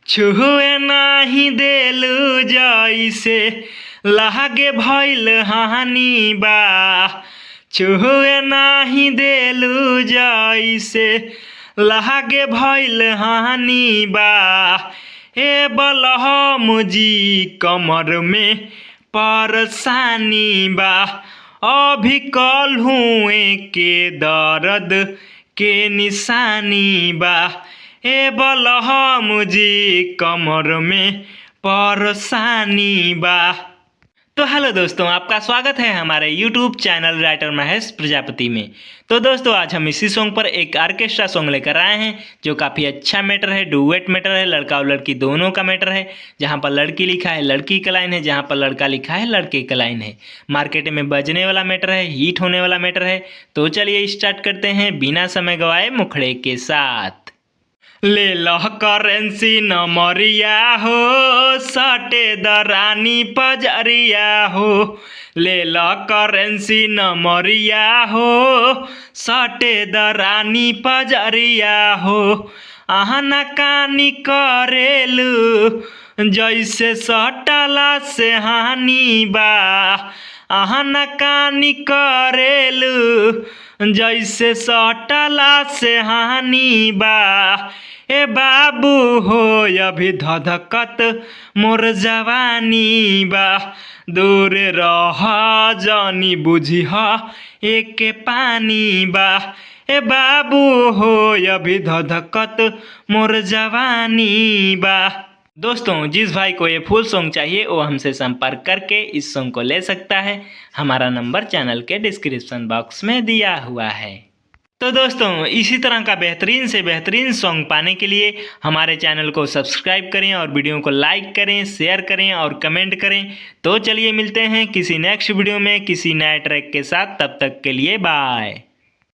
छुए नाही देलू जइसे लागे भइल हानि बा। छुए नाही देलू जइसे लागे भइल हानि बा। ए बलहम जी कमर में परेशानी बा। अभी कल हुए के दर्द के निशानी बा। ए बलहम जी कमर में परेशानी बा। तो हेलो दोस्तों, आपका स्वागत है हमारे YouTube channel writer Mahesh Prajapati में। तो दोस्तों, आज हम इसी सॉन्ग पर एक ऑर्केस्ट्रा सॉन्ग लेकर आए हैं जो काफ़ी अच्छा मैटर है, डुएट मैटर है, लड़का और लड़की दोनों का मैटर है। जहां पर लड़की लिखा है लड़की का लाइन है, जहां पर लड़का लिखा है लड़के का लाइन है। मार्केट में बजने वाला मैटर है, हिट होने वाला मैटर है। तो चलिए स्टार्ट करते हैं बिना समय गवाए मुखड़े के साथ। ले लह करेंसी नमरिया हो, सटे दरानी पजरिया हो। ले लह करेंसी नमरिया हो, सटे दरानी पजरिया हो। आहना कानी करेलू जैसे सटला से हानि बा। आहना कानी करेलू जैसे सटला से हानि बा। ए बाबू हो अभी धधकत मोर जवानी बा। दूर रह जानी बुझिह एक पानी बा। ए बाबू हो अभी धधकत मोर जवानी बा। दोस्तों, जिस भाई को ये फुल सॉन्ग चाहिए वो हमसे संपर्क करके इस सॉन्ग को ले सकता है। हमारा नंबर चैनल के डिस्क्रिप्शन बॉक्स में दिया हुआ है। तो दोस्तों, इसी तरह का बेहतरीन से बेहतरीन सॉन्ग पाने के लिए हमारे चैनल को सब्सक्राइब करें और वीडियो को लाइक करें, शेयर करें और कमेंट करें। तो चलिए मिलते हैं किसी नेक्स्ट वीडियो में किसी नए ट्रैक के साथ। तब तक के लिए बाय।